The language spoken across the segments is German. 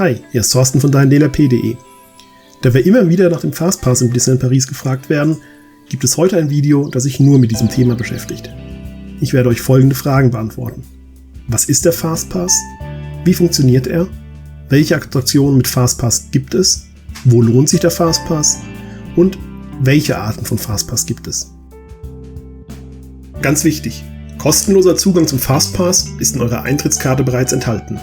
Hi, hier ist Thorsten von deinDLRP.de. Da wir immer wieder nach dem Fastpass im Disneyland Paris gefragt werden, gibt es heute ein Video, das sich nur mit diesem Thema beschäftigt. Ich werde euch folgende Fragen beantworten. Was ist der Fastpass? Wie funktioniert er? Welche Attraktionen mit Fastpass gibt es? Wo lohnt sich der Fastpass? Und welche Arten von Fastpass gibt es? Ganz wichtig, kostenloser Zugang zum Fastpass ist in eurer Eintrittskarte bereits enthalten.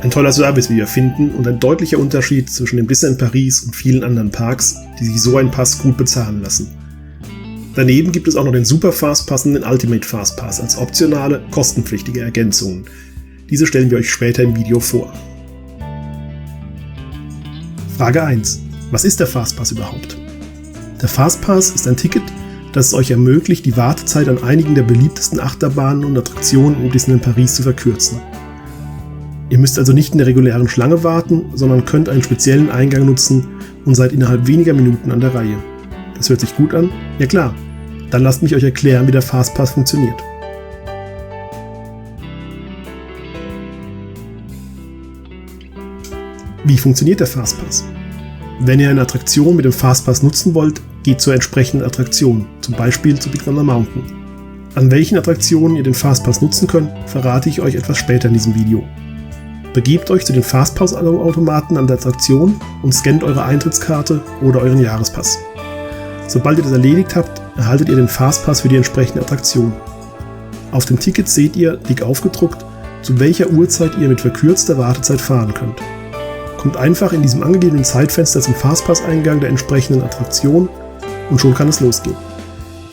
Ein toller Service, wie wir finden, und ein deutlicher Unterschied zwischen dem Disneyland Paris und vielen anderen Parks, die sich so einen Pass gut bezahlen lassen. Daneben gibt es auch noch den Super Fastpass und den Ultimate Fastpass als optionale, kostenpflichtige Ergänzungen. Diese stellen wir euch später im Video vor. Frage 1. Was ist der Fastpass überhaupt? Der Fastpass ist ein Ticket, das es euch ermöglicht, die Wartezeit an einigen der beliebtesten Achterbahnen und Attraktionen im Disneyland Paris zu verkürzen. Ihr müsst also nicht in der regulären Schlange warten, sondern könnt einen speziellen Eingang nutzen und seid innerhalb weniger Minuten an der Reihe. Das hört sich gut an? Ja klar, dann lasst mich euch erklären, wie der Fastpass funktioniert. Wie funktioniert der Fastpass? Wenn ihr eine Attraktion mit dem Fastpass nutzen wollt, geht zur entsprechenden Attraktion, zum Beispiel zu Big Thunder Mountain. An welchen Attraktionen ihr den Fastpass nutzen könnt, verrate ich euch etwas später in diesem Video. Begebt euch zu den Fastpass-Automaten an der Attraktion und scannt eure Eintrittskarte oder euren Jahrespass. Sobald ihr das erledigt habt, erhaltet ihr den Fastpass für die entsprechende Attraktion. Auf dem Ticket seht ihr, dick aufgedruckt, zu welcher Uhrzeit ihr mit verkürzter Wartezeit fahren könnt. Kommt einfach in diesem angegebenen Zeitfenster zum Fastpass-Eingang der entsprechenden Attraktion und schon kann es losgehen.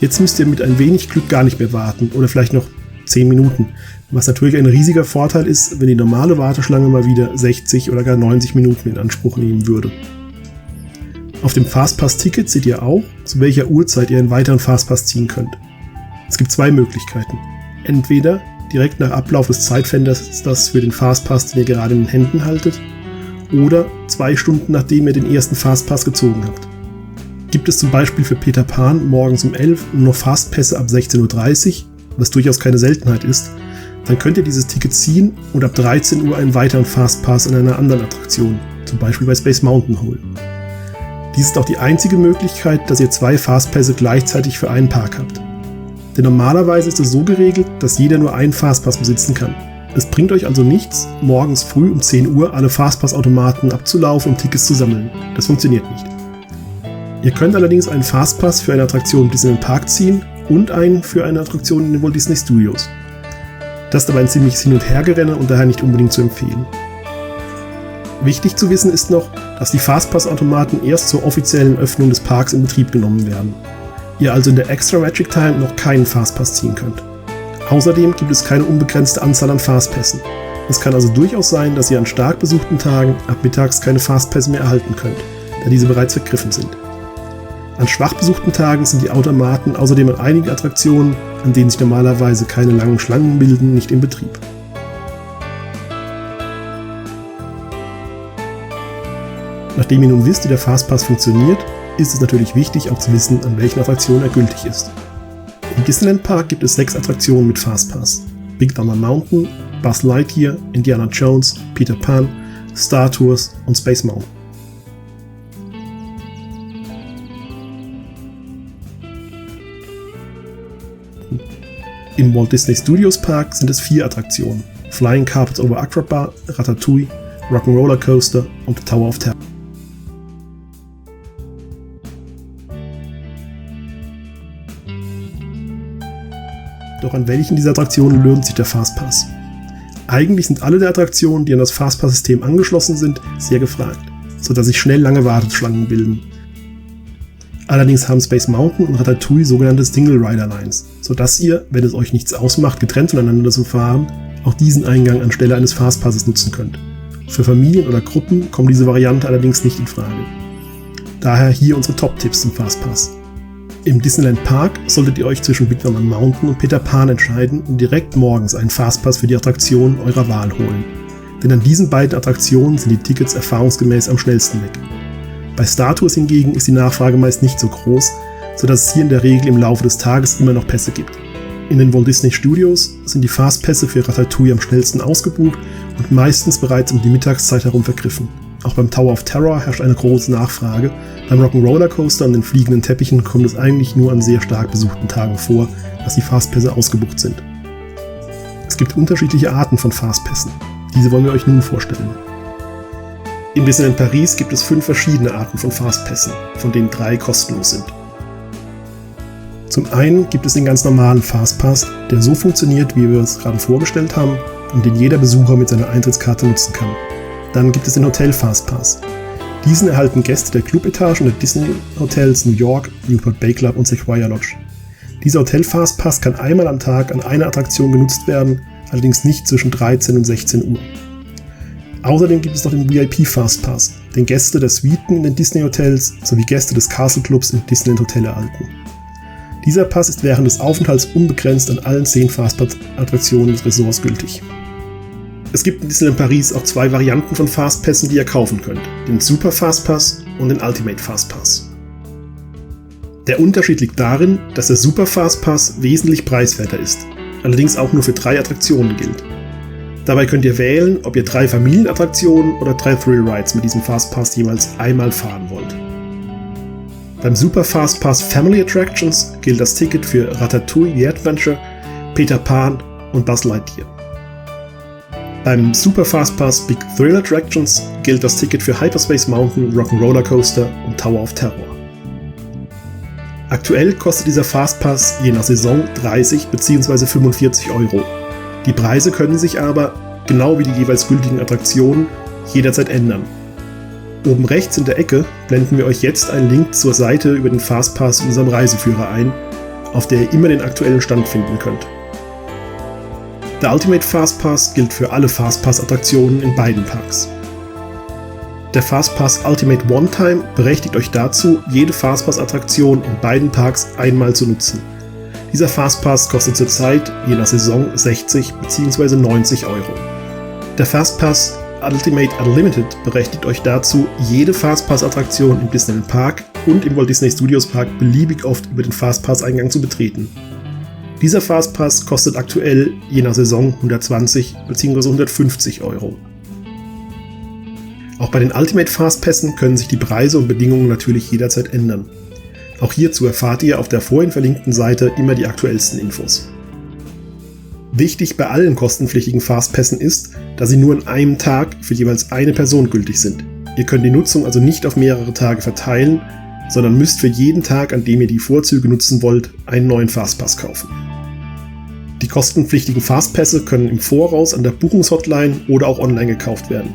Jetzt müsst ihr mit ein wenig Glück gar nicht mehr warten oder vielleicht noch 10 Minuten, was natürlich ein riesiger Vorteil ist, wenn die normale Warteschlange mal wieder 60 oder gar 90 Minuten in Anspruch nehmen würde. Auf dem Fastpass-Ticket seht ihr auch, zu welcher Uhrzeit ihr einen weiteren Fastpass ziehen könnt. Es gibt zwei Möglichkeiten. Entweder direkt nach Ablauf des Zeitfensters für den Fastpass, den ihr gerade in den Händen haltet, oder 2 Stunden nachdem ihr den ersten Fastpass gezogen habt. Gibt es zum Beispiel für Peter Pan morgens um 11 Uhr noch Fastpässe ab 16:30 Uhr, was durchaus keine Seltenheit ist, dann könnt ihr dieses Ticket ziehen und ab 13 Uhr einen weiteren Fastpass in einer anderen Attraktion, zum Beispiel bei Space Mountain holen. Dies ist auch die einzige Möglichkeit, dass ihr 2 Fastpässe gleichzeitig für einen Park habt. Denn normalerweise ist es so geregelt, dass jeder nur einen Fastpass besitzen kann. Es bringt euch also nichts, morgens früh um 10 Uhr alle Fastpass-Automaten abzulaufen, um Tickets zu sammeln. Das funktioniert nicht. Ihr könnt allerdings einen Fastpass für eine Attraktion im Disneyland Park ziehen und einen für eine Attraktion in den Walt Disney Studios. Das ist aber ein ziemliches Hin- und Hergerenne und daher nicht unbedingt zu empfehlen. Wichtig zu wissen ist noch, dass die Fastpass-Automaten erst zur offiziellen Öffnung des Parks in Betrieb genommen werden. Ihr also in der Extra Magic Time noch keinen Fastpass ziehen könnt. Außerdem gibt es keine unbegrenzte Anzahl an Fastpässen. Es kann also durchaus sein, dass ihr an stark besuchten Tagen ab mittags keine Fastpässe mehr erhalten könnt, da diese bereits vergriffen sind. An schwach besuchten Tagen sind die Automaten außerdem an einigen Attraktionen, an denen sich normalerweise keine langen Schlangen bilden, nicht in Betrieb. Nachdem ihr nun wisst, wie der Fastpass funktioniert, ist es natürlich wichtig, auch zu wissen, an welchen Attraktionen er gültig ist. Im Disneyland Park gibt es 6 Attraktionen mit Fastpass: Big Thunder Mountain, Buzz Lightyear, Indiana Jones, Peter Pan, Star Tours und Space Mountain. Im Walt Disney Studios Park sind es 4 Attraktionen: Flying Carpets over Agrabah, Ratatouille, Rock'n'Roller Coaster und The Tower of Terror. Doch an welchen dieser Attraktionen lohnt sich der Fastpass? Eigentlich sind alle der Attraktionen, die an das Fastpass-System angeschlossen sind, sehr gefragt, sodass sich schnell lange Warteschlangen bilden. Allerdings haben Space Mountain und Ratatouille sogenannte Single-Rider-Lines, sodass ihr, wenn es euch nichts ausmacht, getrennt voneinander zu fahren, auch diesen Eingang anstelle eines Fastpasses nutzen könnt. Für Familien oder Gruppen kommt diese Variante allerdings nicht in Frage. Daher hier unsere Top-Tipps zum Fastpass. Im Disneyland Park solltet ihr euch zwischen Big Thunder Mountain und Peter Pan entscheiden und direkt morgens einen Fastpass für die Attraktion eurer Wahl holen. Denn an diesen beiden Attraktionen sind die Tickets erfahrungsgemäß am schnellsten weg. Bei Star Tours hingegen ist die Nachfrage meist nicht so groß, sodass es hier in der Regel im Laufe des Tages immer noch Pässe gibt. In den Walt Disney Studios sind die Fastpässe für Ratatouille am schnellsten ausgebucht und meistens bereits um die Mittagszeit herum vergriffen. Auch beim Tower of Terror herrscht eine große Nachfrage. Beim Rock'n'Roller Coaster und den fliegenden Teppichen kommt es eigentlich nur an sehr stark besuchten Tagen vor, dass die Fastpässe ausgebucht sind. Es gibt unterschiedliche Arten von Fastpässen. Diese wollen wir euch nun vorstellen. Im Disneyland Paris gibt es 5 verschiedene Arten von Fastpässen, von denen 3 kostenlos sind. Zum einen gibt es den ganz normalen Fastpass, der so funktioniert, wie wir es gerade vorgestellt haben, und den jeder Besucher mit seiner Eintrittskarte nutzen kann. Dann gibt es den Hotel Fastpass. Diesen erhalten Gäste der Clubetagen der Disney Hotels New York, Newport Bay Club und Sequoia Lodge. Dieser Hotel Fastpass kann einmal am Tag an einer Attraktion genutzt werden, allerdings nicht zwischen 13 und 16 Uhr. Außerdem gibt es noch den VIP Fastpass, den Gäste der Suiten in den Disney Hotels sowie Gäste des Castle Clubs im Disneyland Hotel erhalten. Dieser Pass ist während des Aufenthalts unbegrenzt an allen 10 Fastpass-Attraktionen des Resorts gültig. Es gibt in Disneyland Paris auch 2 Varianten von Fastpässen, die ihr kaufen könnt, den Super Fastpass und den Ultimate Fastpass. Der Unterschied liegt darin, dass der Super Fastpass wesentlich preiswerter ist, allerdings auch nur für 3 Attraktionen gilt. Dabei könnt ihr wählen, ob ihr 3 Familienattraktionen oder 3 Thrill Rides mit diesem Fastpass jeweils einmal fahren wollt. Beim Super Fastpass Family Attractions gilt das Ticket für Ratatouille The Adventure, Peter Pan und Buzz Lightyear. Beim Super Fastpass Big Thrill Attractions gilt das Ticket für Hyperspace Mountain, Rock'n'Roller Coaster und Tower of Terror. Aktuell kostet dieser Fastpass je nach Saison 30 bzw. 45 €. Die Preise können sich aber, genau wie die jeweils gültigen Attraktionen, jederzeit ändern. Oben rechts in der Ecke blenden wir euch jetzt einen Link zur Seite über den Fastpass in unserem Reiseführer ein, auf der ihr immer den aktuellen Stand finden könnt. Der Ultimate Fastpass gilt für alle Fastpass-Attraktionen in beiden Parks. Der Fastpass Ultimate One Time berechtigt euch dazu, jede Fastpass-Attraktion in beiden Parks einmal zu nutzen. Dieser Fastpass kostet zurzeit je nach Saison 60 bzw. 90 €. Der Fastpass Ultimate Unlimited berechtigt euch dazu, jede Fastpass-Attraktion im Disneyland Park und im Walt Disney Studios Park beliebig oft über den Fastpass-Eingang zu betreten. Dieser Fastpass kostet aktuell je nach Saison 120 bzw. 150 €. Auch bei den Ultimate Fastpässen können sich die Preise und Bedingungen natürlich jederzeit ändern. Auch hierzu erfahrt ihr auf der vorhin verlinkten Seite immer die aktuellsten Infos. Wichtig bei allen kostenpflichtigen Fastpässen ist, dass sie nur an einem Tag für jeweils eine Person gültig sind. Ihr könnt die Nutzung also nicht auf mehrere Tage verteilen, sondern müsst für jeden Tag, an dem ihr die Vorzüge nutzen wollt, einen neuen Fastpass kaufen. Die kostenpflichtigen Fastpässe können im Voraus an der Buchungshotline oder auch online gekauft werden.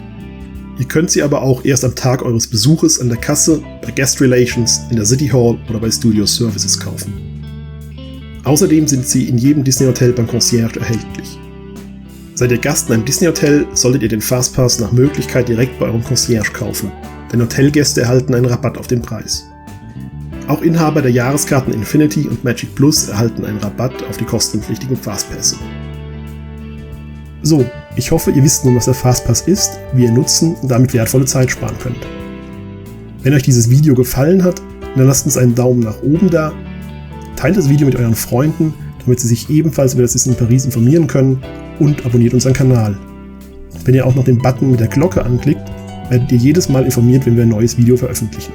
Ihr könnt sie aber auch erst am Tag eures Besuches an der Kasse, bei Guest Relations, in der City Hall oder bei Studio Services kaufen. Außerdem sind sie in jedem Disney Hotel beim Concierge erhältlich. Seid ihr Gast in einem Disney Hotel, solltet ihr den Fastpass nach Möglichkeit direkt bei eurem Concierge kaufen, denn Hotelgäste erhalten einen Rabatt auf den Preis. Auch Inhaber der Jahreskarten Infinity und Magic Plus erhalten einen Rabatt auf die kostenpflichtigen Fastpässe. So, ich hoffe, ihr wisst nun, was der Fastpass ist, wie ihr nutzen und damit wertvolle Zeit sparen könnt. Wenn euch dieses Video gefallen hat, dann lasst uns einen Daumen nach oben da, teilt das Video mit euren Freunden, damit sie sich ebenfalls über das Disney Paris informieren können, und abonniert unseren Kanal. Wenn ihr auch noch den Button mit der Glocke anklickt, werdet ihr jedes Mal informiert, wenn wir ein neues Video veröffentlichen.